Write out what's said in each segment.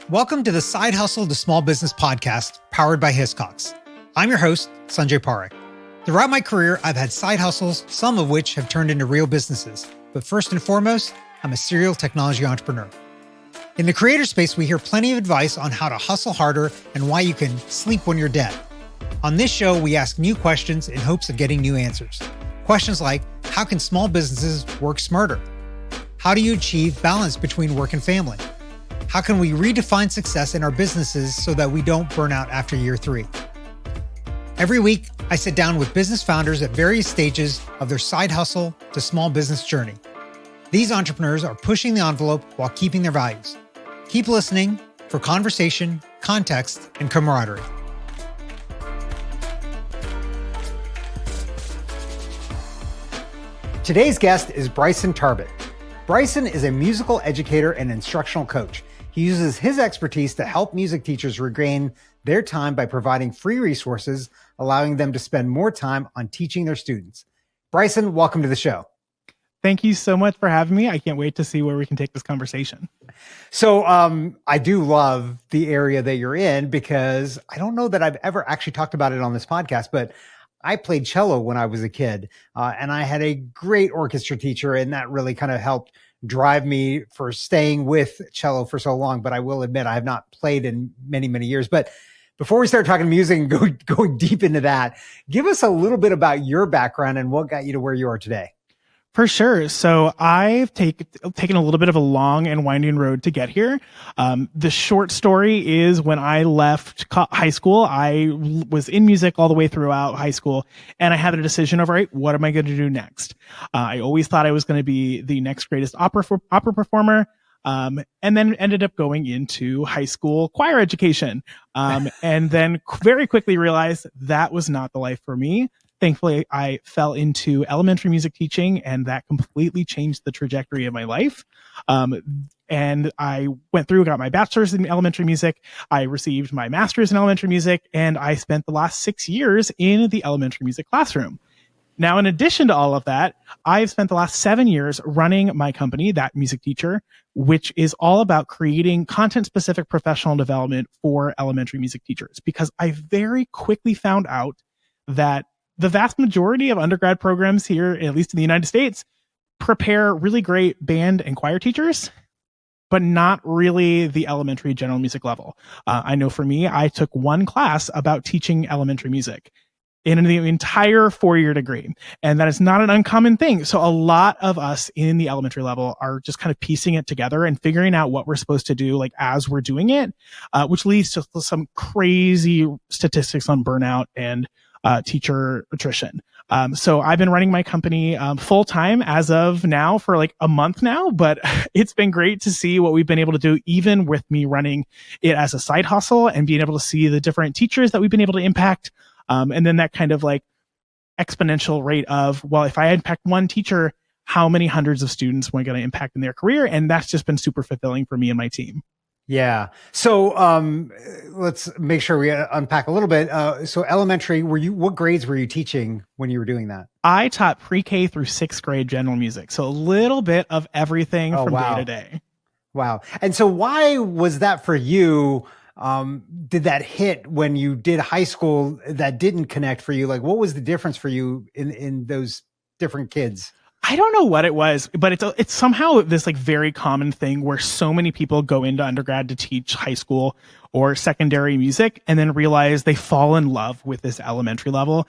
Welcome to the Side Hustle to Small Business podcast powered by Hiscox. I'm your host, Sanjay Parekh. Throughout my career, I've had side hustles, some of which have turned into real businesses. But first and foremost, I'm a serial technology entrepreneur. In the creator space, we hear plenty of advice on how to hustle harder and why you can sleep when you're dead. On this show, we ask new questions in hopes of getting new answers. Questions like, how can small businesses work smarter? How do you achieve balance between work and family? How can we redefine success in our businesses so that we don't burn out after year 3? Every week, I sit down with business founders at various stages of their side hustle to small business journey. These entrepreneurs are pushing the envelope while keeping their values. Keep listening for conversation, context, and camaraderie. Today's guest is Bryson Tarbet. Bryson is a musical educator and instructional coach. He uses his expertise to help music teachers regain their time by providing free resources, allowing them to spend more time on teaching their students. Bryson, welcome to the show. Thank you so much for having me. I can't wait to see where we can take this conversation. So I do love the area that you're in because I don't know that I've ever actually talked about it on this podcast, but I played cello when I was a kid, and I had a great orchestra teacher, and that really kind of helped drive me for staying with cello for so long. But I will admit, I have not played in many, many years. But before we start talking music and going deep into that, give us a little bit about your background and what got you to where you are today. For sure. So I've taken a little bit of a long and winding road to get here. The short story is when I left high school, I was in music all the way throughout high school, and I had a decision of, all right, what am I going to do next? I always thought I was going to be the next greatest opera performer. And then ended up going into high school choir education. And then very quickly realized that was not the life for me. Thankfully, I fell into elementary music teaching, and that completely changed the trajectory of my life. And I went through, got my bachelor's in elementary music. I received my master's in elementary music, and I spent the last 6 years in the elementary music classroom. Now, in addition to all of that, I've spent the last 7 years running my company, That Music Teacher, which is all about creating content-specific professional development for elementary music teachers, because I very quickly found out that the vast majority of undergrad programs here, at least in the United States, prepare really great band and choir teachers, but not really the elementary general music level. I know for me, I took one class about teaching elementary music in the entire 4-year degree. And that is not an uncommon thing. So a lot of us in the elementary level are just kind of piecing it together and figuring out what we're supposed to do, like as we're doing it, which leads to some crazy statistics on burnout and teacher attrition. So I've been running my company full time as of now for like a month now, but it's been great to see what we've been able to do, even with me running it as a side hustle and being able to see the different teachers that we've been able to impact. And then that kind of like exponential rate of, well, if I impact one teacher, how many hundreds of students am I going to impact in their career? And that's just been super fulfilling for me and my team. Yeah. So let's make sure we unpack a little bit. So elementary, what grades were you teaching when you were doing that? I taught pre-K through 6th grade general music. So a little bit of everything from wow. day to day. Wow. And so why was that for you? Did that hit when you did high school that didn't connect for you? Like, what was the difference for you in those different kids? I don't know what it was, but it's somehow this like very common thing where so many people go into undergrad to teach high school or secondary music and then realize they fall in love with this elementary level.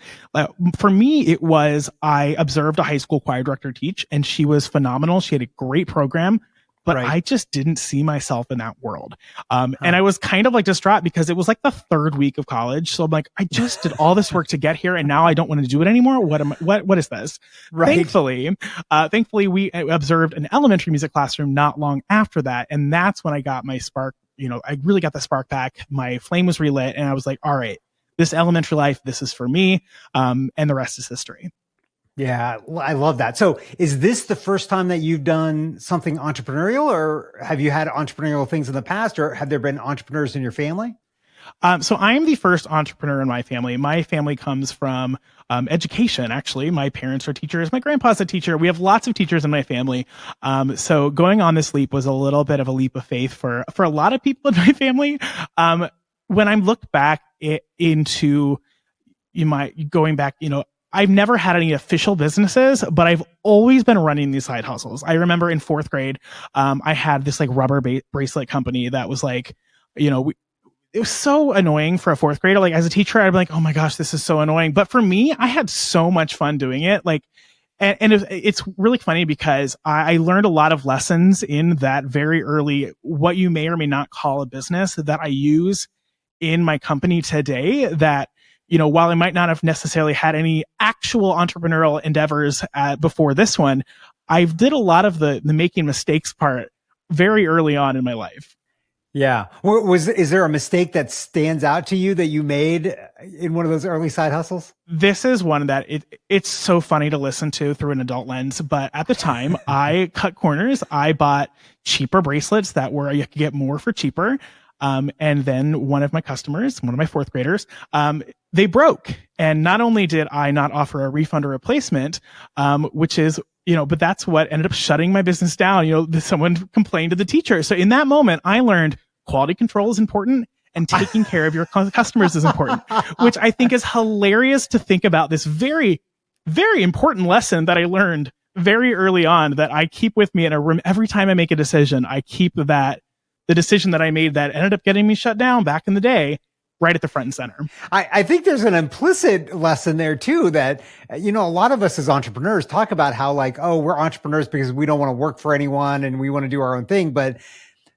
For me, it was, I observed a high school choir director teach, and she was phenomenal. She had a great program, but right. I just didn't see myself in that world. And I was kind of like distraught because it was like the 3rd week of college. So I'm like, I just did all this work to get here, and now I don't want to do it anymore. What is this? Right. Thankfully, we observed an elementary music classroom not long after that. And that's when I got my spark. I really got the spark back. My flame was relit, and I was like, all right, this elementary life, this is for me. And the rest is history. Yeah, I love that. So is this the first time that you've done something entrepreneurial, or have you had entrepreneurial things in the past, or have there been entrepreneurs in your family? So I am the first entrepreneur in my family. My family comes from education. Actually, my parents are teachers. My grandpa's a teacher. We have lots of teachers in my family. So going on this leap was a little bit of a leap of faith for a lot of people in my family. When I look back into going back, I've never had any official businesses, but I've always been running these side hustles. I remember in fourth grade, I had this like rubber bracelet company that was like, it was so annoying for a fourth grader. Like as a teacher, I'd be like, oh my gosh, this is so annoying. But for me, I had so much fun doing it. Like, and it's really funny because I learned a lot of lessons in that very early, what you may or may not call a business, that I use in my company today. That, while I might not have necessarily had any actual entrepreneurial endeavors before this one, I did a lot of the making mistakes part very early on in my life. Yeah. Is there a mistake that stands out to you that you made in one of those early side hustles? This is one that it's so funny to listen to through an adult lens. But at the time, I cut corners. I bought cheaper bracelets that were, you could get more for cheaper. And then one of my customers, one of my fourth graders, they broke. And not only did I not offer a refund or replacement, which is, but that's what ended up shutting my business down. Someone complained to the teacher. So in that moment, I learned quality control is important and taking care of your customers is important, which I think is hilarious to think about. This very, very important lesson that I learned very early on that I keep with me in a room. Every time I make a decision, I keep the decision that I made that ended up getting me shut down back in the day, right at the front and center. I think there's an implicit lesson there too, that, a lot of us as entrepreneurs talk about how like, oh, we're entrepreneurs because we don't want to work for anyone and we want to do our own thing. But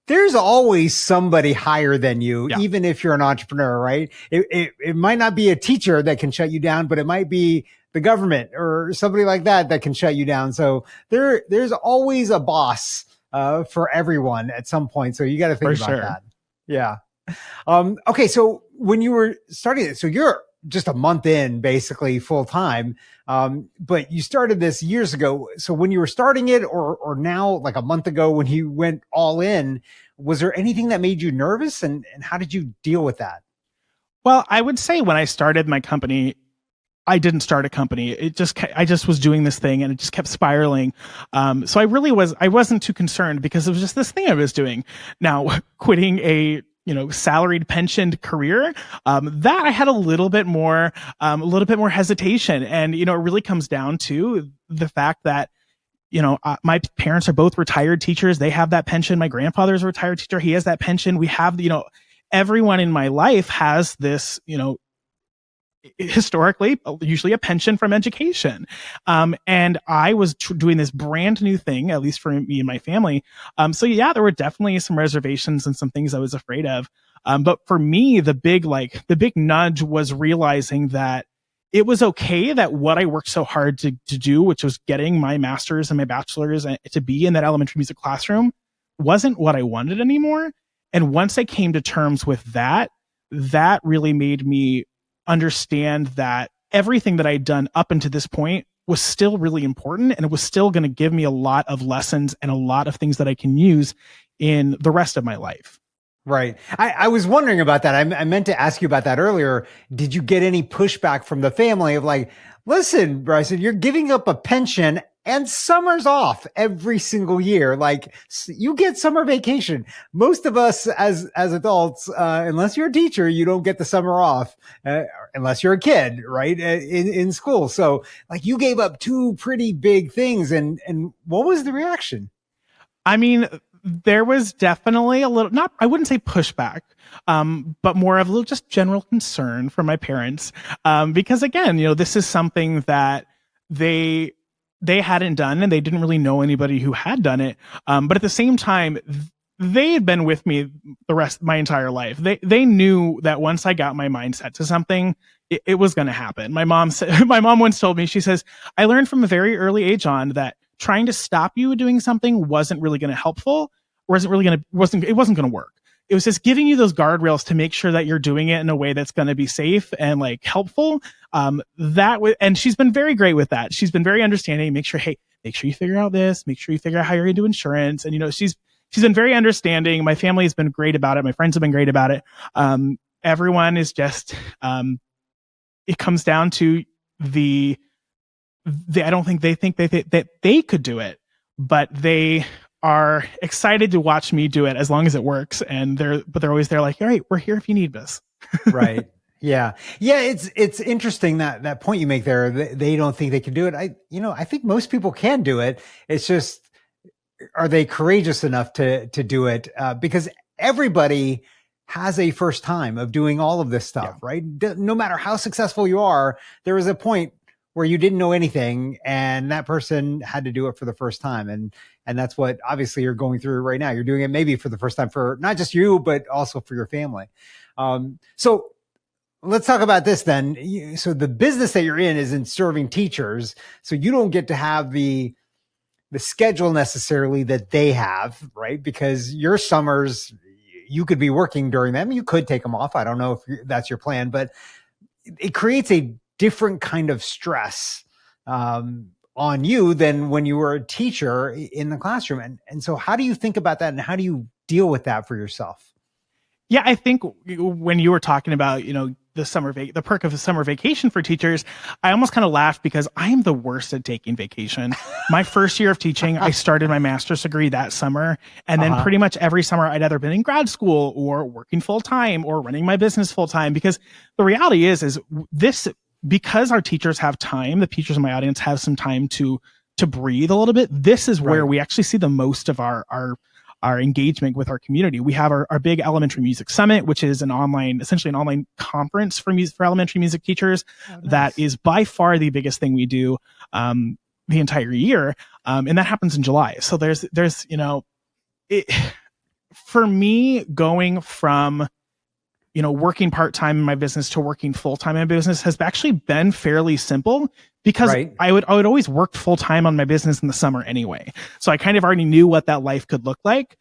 there's always somebody higher than you, even if you're an entrepreneur, right? It might not be a teacher that can shut you down, but it might be the government or somebody like that can shut you down. So there's always a boss for everyone at some point. So you got to think about that. Yeah. Okay. So when you were starting it, so you're just a month in basically full time. But you started this years ago. So when you were starting it or now like a month ago, when you went all in, was there anything that made you nervous and how did you deal with that? Well, I would say when I started my company, I didn't start a company. I just was doing this thing and it just kept spiraling. So I wasn't too concerned because it was just this thing I was doing. Now, quitting a salaried pensioned career, that I had a little bit more hesitation. And, it really comes down to the fact that, my parents are both retired teachers. They have that pension. My grandfather's a retired teacher. He has that pension. We have, everyone in my life has this, historically, usually a pension from education. And I was doing this brand new thing, at least for me and my family. So yeah, there were definitely some reservations and some things I was afraid of. But for me, the big nudge was realizing that it was okay that what I worked so hard to do, which was getting my master's and my bachelor's and to be in that elementary music classroom, wasn't what I wanted anymore. And once I came to terms with that really made me understand that everything that I'd done up until this point was still really important, and it was still going to give me a lot of lessons and a lot of things that I can use in the rest of my life. Right. I was wondering about that. I meant to ask you about that earlier. Did you get any pushback from the family of like, listen, Bryson, you're giving up a pension and summers off every single year. Like you get summer vacation. Most of us as adults, unless you're a teacher, you don't get the summer off, unless you're a kid, right? In school. So like you gave up two pretty big things. And what was the reaction? I mean, there was definitely a little, I wouldn't say pushback, but more of a little just general concern from my parents. Because again, this is something that they hadn't done and they didn't really know anybody who had done it. But at the same time, they had been with me my entire life. They knew that once I got my mindset to something, it was going to happen. My mom once told me, she says, I learned from a very early age on that trying to stop you doing something wasn't really going to helpful, or it wasn't going to work. It was just giving you those guardrails to make sure that you're doing it in a way that's going to be safe and like helpful. And she's been very great with that. She's been very understanding. Make sure you figure out this, make sure you figure out how you're going to do insurance. And, she's been very understanding. My family has been great about it. My friends have been great about it. everyone is just, it comes down to I don't think they think that they could do it, but they are excited to watch me do it as long as it works. And they're always there like, all right, we're here if you need us. Right. Yeah. Yeah. It's interesting that point you make there. They don't think they can do it. I think most people can do it. It's just, are they courageous enough to do it? Because everybody has a first time of doing all of this stuff, right? No matter how successful you are, there is a point where you didn't know anything and that person had to do it for the first time. And that's what obviously you're going through right now. You're doing it maybe for the first time for not just you, but also for your family. So let's talk about this then. So the business that you're in is in serving teachers. So you don't get to have the schedule necessarily that they have, right? Because your summers, you could be working during them. You could take them off. I don't know if that's your plan, but it creates a different kind of stress on you than when you were a teacher in the classroom. And so how do you think about that and how do you deal with that for yourself? Yeah, I think when you were talking about, the perk of a summer vacation for teachers, I almost kind of laughed because I am the worst at taking vacation. My first year of teaching, I started my master's degree that summer. And then pretty much every summer I'd either been in grad school or working full time or running my business full time, because the reality is this, because our teachers have time, the teachers in my audience have some time to breathe a little bit. This is where we actually see the most of our engagement with our community. We have our big elementary music summit, which is essentially an online conference for elementary music teachers. Oh, nice. That is by far the biggest thing we do the entire year. And that happens in July. So there's for me, going from working part-time in my business to working full-time in my business has actually been fairly simple, because I would always work full-time on my business in the summer anyway. So I kind of already knew what that life could look like.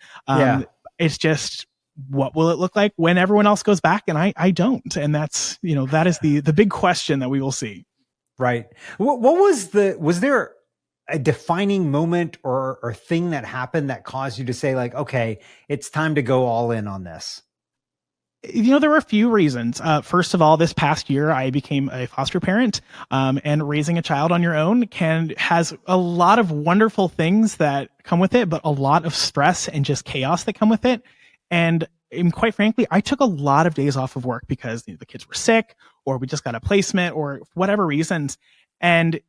It's just, what will it look like when everyone else goes back and I don't? And that's, that is the big question that we will see. Right. What was there a defining moment or thing that happened that caused you to say like, okay, it's time to go all in on this? There were a few reasons. First of all, this past year, I became a foster parent, and raising a child on your own has a lot of wonderful things that come with it, but a lot of stress and just chaos that come with it. And quite frankly, I took a lot of days off of work because the kids were sick, or we just got a placement, or whatever reasons. And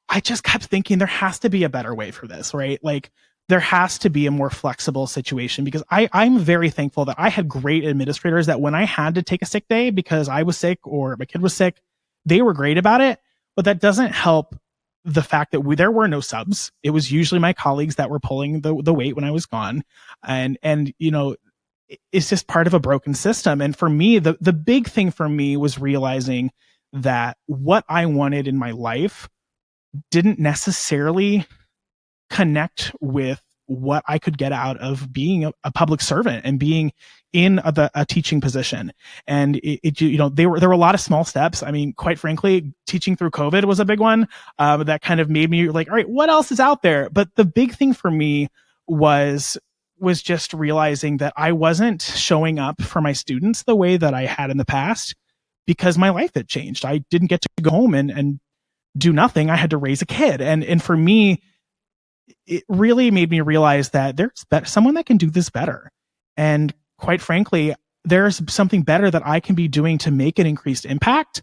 I just kept thinking there has to be a better way for this, right? Like, there has to be a more flexible situation, because I'm very thankful that I had great administrators that when I had to take a sick day because I was sick or my kid was sick, they were great about it. But that doesn't help the fact that there were no subs. It was usually my colleagues that were pulling the weight when I was gone. And it's just part of a broken system. And for me, the big thing for me was realizing that what I wanted in my life didn't necessarily connect with what I could get out of being a public servant and being in a teaching position. And there were a lot of small steps. I mean, quite frankly, teaching through COVID was a big one that kind of made me like, all right, what else is out there? But the big thing for me was just realizing that I wasn't showing up for my students the way that I had in the past, because my life had changed. I didn't get to go home and do nothing. I had to raise a kid. And for me, it really made me realize that there's someone that can do this better. And quite frankly, there's something better that I can be doing to make an increased impact.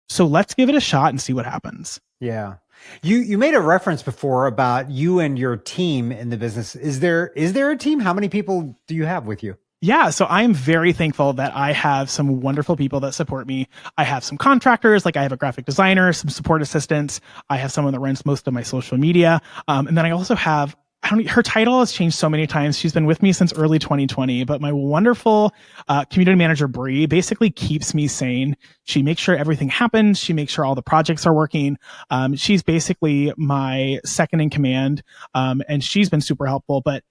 So let's give it a shot and see what happens. Yeah. You made a reference before about you and your team in the business. Is there a team? How many people do you have with you? Yeah, so I'm very thankful that I have some wonderful people that support me. I have some contractors, like I have a graphic designer, some support assistants. I have someone that runs most of my social media. And then I also have, her title has changed so many times. She's been with me since early 2020, but my wonderful community manager, Bree, basically keeps me sane. She makes sure everything happens. She makes sure all the projects are working. She's basically my second in command, and she's been super helpful. But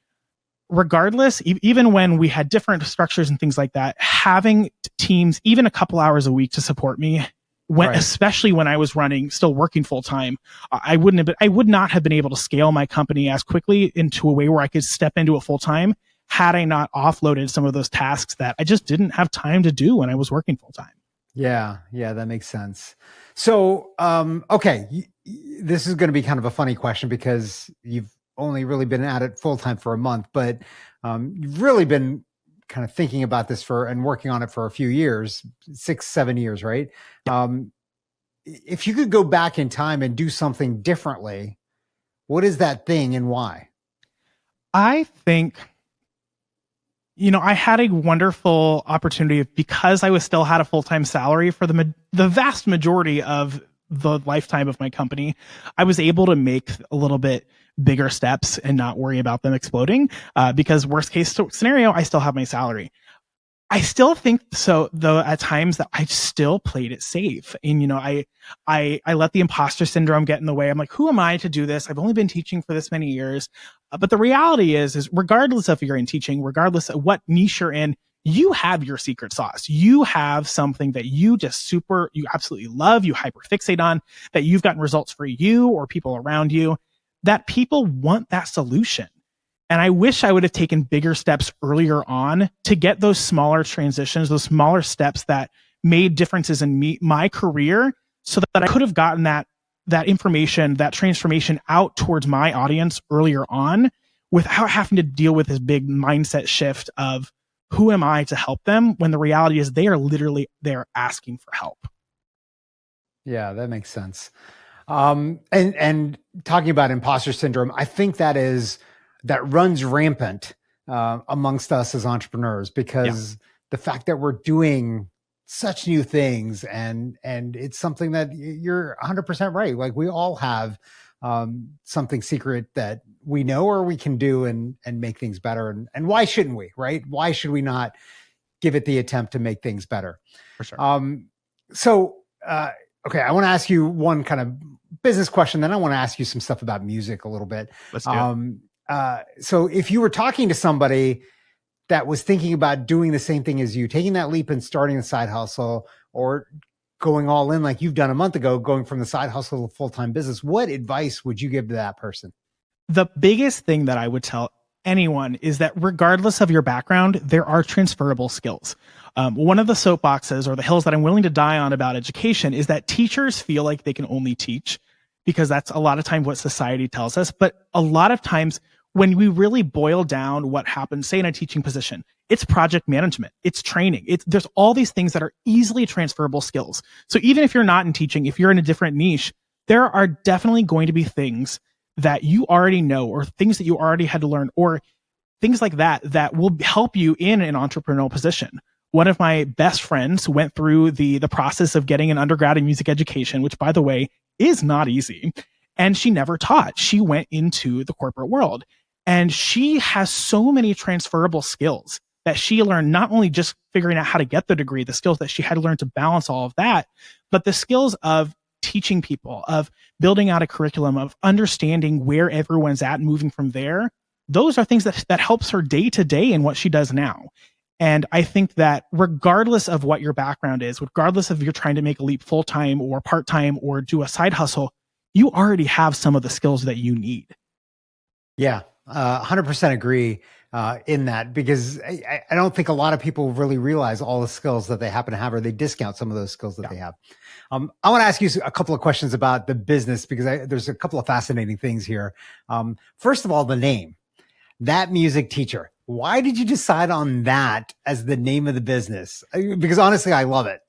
regardless, even when we had different structures and things like that, having teams, even a couple hours a week to support me, especially when I was still working full time, I would not have been able to scale my company as quickly into a way where I could step into it full time had I not offloaded some of those tasks that I just didn't have time to do when I was working full time. Yeah, that makes sense. So, okay, this is going to be kind of a funny question because you've only really been at it full time for a month, but you've really been kind of thinking about this and working on it for a few years, 6-7 years, right? If you could go back in time and do something differently, what is that thing and why? I think, I had a wonderful opportunity because I still had a full-time salary for the vast majority of the lifetime of my company. I was able to make a little bit bigger steps and not worry about them exploding, because worst case scenario, I still have my salary. I still think so, though, at times that I still played it safe. And, I let the imposter syndrome get in the way. I'm like, who am I to do this? I've only been teaching for this many years. But the reality is regardless of if you're in teaching, regardless of what niche you're in, you have your secret sauce. You have something that you absolutely love, you hyperfixate on, that you've gotten results for you or people around you, that people want that solution. And I wish I would have taken bigger steps earlier on to get those smaller transitions, those smaller steps that made differences in my career, so that I could have gotten that information, that transformation out towards my audience earlier on without having to deal with this big mindset shift of who am I to help them, when the reality is they are asking for help. Yeah, that makes sense. And talking about imposter syndrome, I think that runs rampant amongst us as entrepreneurs, because the fact that we're doing such new things and it's something that you're 100% right. Like, we all have something secret that we know or we can do and make things better. And why shouldn't we, right? Why should we not give it the attempt to make things better? For sure. Okay, I want to ask you one kind of business question, then I want to ask you some stuff about music a little bit. Let's do it. So if you were talking to somebody that was thinking about doing the same thing as you, taking that leap and starting a side hustle, or going all in like you've done a month ago, going from the side hustle to full-time business, what advice would you give to that person? The biggest thing that I would tell anyone is that regardless of your background, there are transferable skills. One of the soapboxes or the hills that I'm willing to die on about education is that teachers feel like they can only teach, because that's a lot of time what society tells us. But a lot of times when we really boil down what happens, say in a teaching position, it's project management, it's training. There's all these things that are easily transferable skills. So even if you're not in teaching, if you're in a different niche, there are definitely going to be things that you already know, or things that you already had to learn, or things like that will help you in an entrepreneurial position. One of my best friends went through the process of getting an undergrad in music education, which, by the way, is not easy. And she never taught. She went into the corporate world. And she has so many transferable skills that she learned, not only just figuring out how to get the degree, the skills that she had to learn to balance all of that, but the skills of teaching people, of building out a curriculum, of understanding where everyone's at and moving from there. Those are things that helps her day to day in what she does now. And I think that regardless of what your background is, regardless of if you're trying to make a leap full-time or part-time or do a side hustle, you already have some of the skills that you need. Yeah, 100% agree in that, because I don't think a lot of people really realize all the skills that they happen to have, or they discount some of those skills that they have. I want to ask you a couple of questions about the business, because there's a couple of fascinating things here. First of all, the name, That Music Teacher. Why did you decide on that as the name of the business? Because honestly, I love it.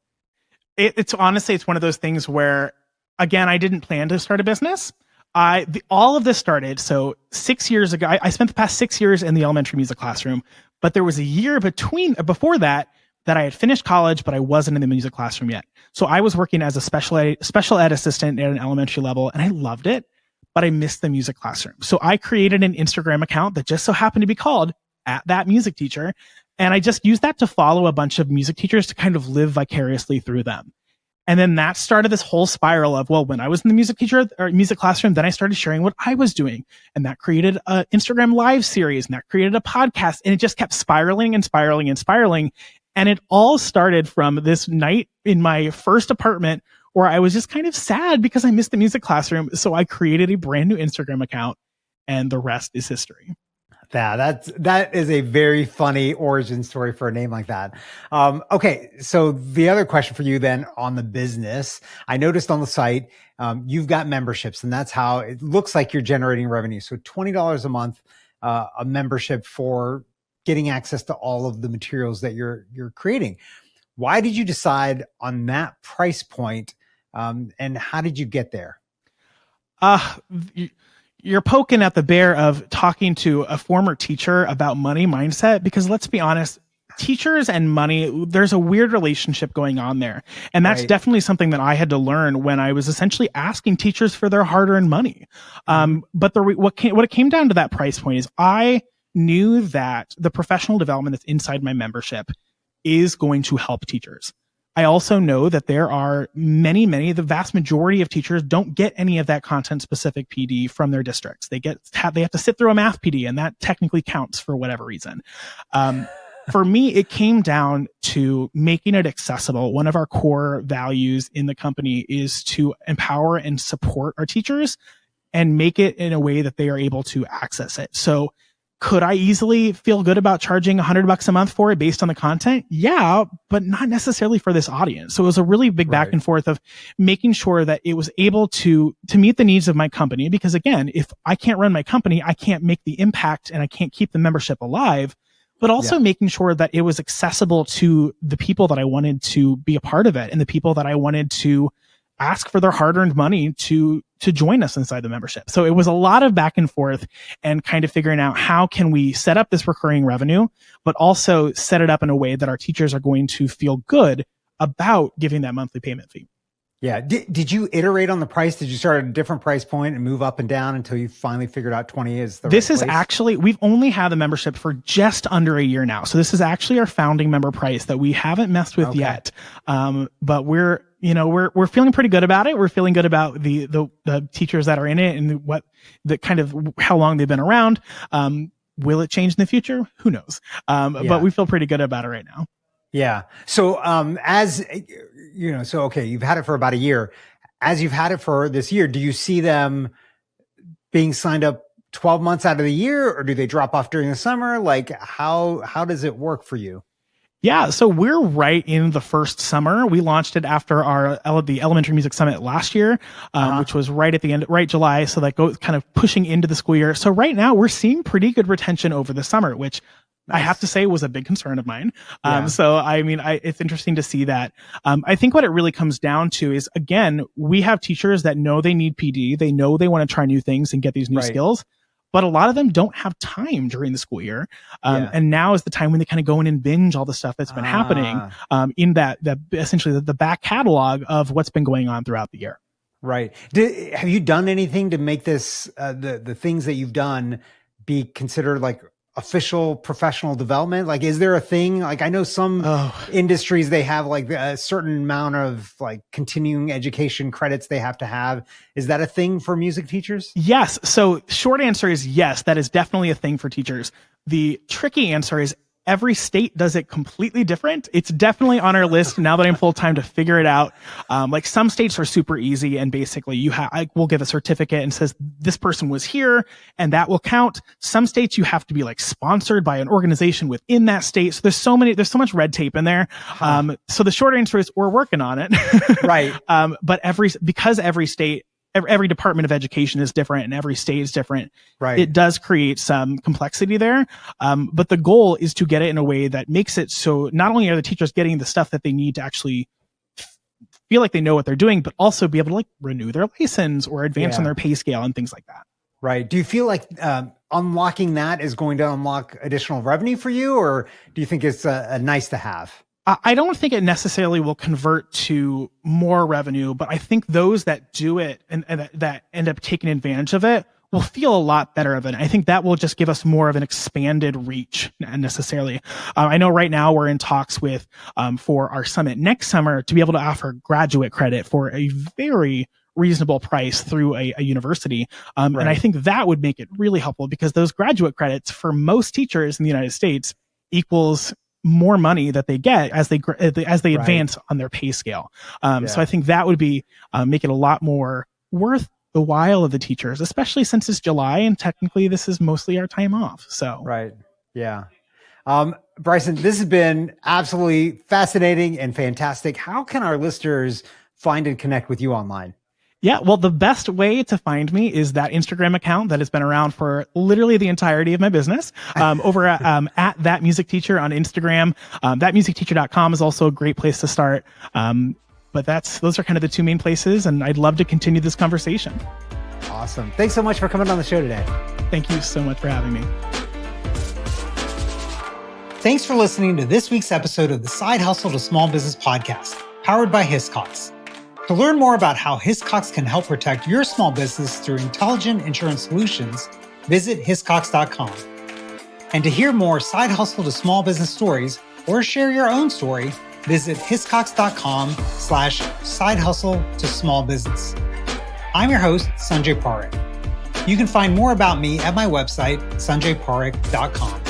It's honestly, it's one of those things where, again, I didn't plan to start a business. All of this started, so 6 years ago, I spent the past 6 years in the elementary music classroom, but there was a year before that I had finished college, but I wasn't in the music classroom yet. So I was working as a special ed assistant at an elementary level, and I loved it, but I missed the music classroom. So I created an Instagram account that just so happened to be called @That Music Teacher. And I just used that to follow a bunch of music teachers to kind of live vicariously through them. And then that started this whole spiral of, well, when I was in the music classroom, then I started sharing what I was doing. And that created an Instagram live series, and that created a podcast. And it just kept spiraling and spiraling and spiraling. And it all started from this night in my first apartment where I was just kind of sad because I missed the music classroom. So I created a brand new Instagram account, and the rest is history. That is a very funny origin story for a name like that. Okay, so the other question for you then on the business, I noticed on the site you've got memberships, and that's how it looks like you're generating revenue. So $20 a month, a membership for getting access to all of the materials that you're creating. Why did you decide on that price point, and how did you get there? You're poking at the bear of talking to a former teacher about money mindset, because let's be honest, teachers and money, there's a weird relationship going on there. And that's Right. definitely something that I had to learn when I was essentially asking teachers for their hard-earned money. But what it came down to that price point is I knew that the professional development that's inside my membership is going to help teachers. I also know that there are many, the vast majority of teachers don't get any of that content specific PD from their districts. They have to sit through a math PD, and that technically counts for whatever reason. For me, it came down to making it accessible. One of our core values in the company is to empower and support our teachers and make it in a way that they are able to access it. So could I easily feel good about charging $100 a month for it based on the content? Yeah, but not necessarily for this audience. So it was a really big back and forth of making sure that it was able to meet the needs of my company. Because again, if I can't run my company, I can't make the impact and I can't keep the membership alive, but also making sure that it was accessible to the people that I wanted to be a part of it and the people that I wanted to ask for their hard-earned money to join us inside the membership. So it was a lot of back and forth and kind of figuring out how can we set up this recurring revenue, but also set it up in a way that our teachers are going to feel good about giving that monthly payment fee. Yeah. Did you iterate on the price? Did you start at a different price point and move up and down until you finally figured out 20 is the This right is place? actually, we've only had the membership for just under a year now. So this is actually our founding member price that we haven't messed with yet. But we're feeling pretty good about it. We're feeling good about the teachers that are in it and how long they've been around. Will it change in the future? Who knows? But we feel pretty good about it right now. Yeah. So, as you know, okay, you've had it for about a year. As you've had it for this year, do you see them being signed up 12 months out of the year, or do they drop off during the summer? Like how does it work for you? Yeah, so we're right in the first summer. We launched it after the Elementary Music Summit last year, which was right at the end, right July. So that goes kind of pushing into the school year. So right now we're seeing pretty good retention over the summer, which I have to say was a big concern of mine. So, I mean, it's interesting to see that. I think what it really comes down to is, again, we have teachers that know they need PD. They know they want to try new things and get these new skills, but a lot of them don't have time during the school year. And now is the time when they kind of go in and binge all the stuff that's been happening, in that essentially the back catalog of what's been going on throughout the year. Right. Have you done anything to make this, the things that you've done be considered like official professional development? Like, is there a thing? Like, I know some industries, they have like a certain amount of like continuing education credits they have to have. Is that a thing for music teachers? Yes. So short answer is yes, that is definitely a thing for teachers. The tricky answer is every state does it completely different. It's definitely on our list now that I'm full time to figure it out. Like some states are super easy, and basically we'll give a certificate and says this person was here, and that will count. Some states you have to be like sponsored by an organization within that state. So there's so much red tape in there. So the short answer is we're working on it. Right. But because every state, every department of education is different and every state is different. Right. It does create some complexity there. But the goal is to get it in a way that makes it so not only are the teachers getting the stuff that they need to actually feel like they know what they're doing, but also be able to like renew their license or advance on their pay scale and things like that. Right. Do you feel like unlocking that is going to unlock additional revenue for you, or do you think it's a nice to have? I don't think it necessarily will convert to more revenue, but I think those that do it and that end up taking advantage of it will feel a lot better of it. I think that will just give us more of an expanded reach necessarily. I know right now we're in talks with, for our summit next summer to be able to offer graduate credit for a very reasonable price through a university. And I think that would make it really helpful because those graduate credits for most teachers in the United States equals more money that they get as they advance on their pay scale. So I think that would be make it a lot more worth the while of the teachers, especially since it's July and technically this is mostly our time off. So right. Yeah. Bryson, this has been absolutely fascinating and fantastic. How can our listeners find and connect with you online? Yeah, well, the best way to find me is that Instagram account that has been around for literally the entirety of my business. Over at That Music Teacher on Instagram. Thatmusicteacher.com is also a great place to start. But those are kind of the two main places, and I'd love to continue this conversation. Awesome. Thanks so much for coming on the show today. Thank you so much for having me. Thanks for listening to this week's episode of the Side Hustle to Small Business podcast, powered by Hiscox. To learn more about how Hiscox can help protect your small business through intelligent insurance solutions, visit hiscox.com. And to hear more Side Hustle to Small Business stories or share your own story, visit hiscox.com/side hustle to small business. I'm your host, Sanjay Parekh. You can find more about me at my website, sanjayparekh.com.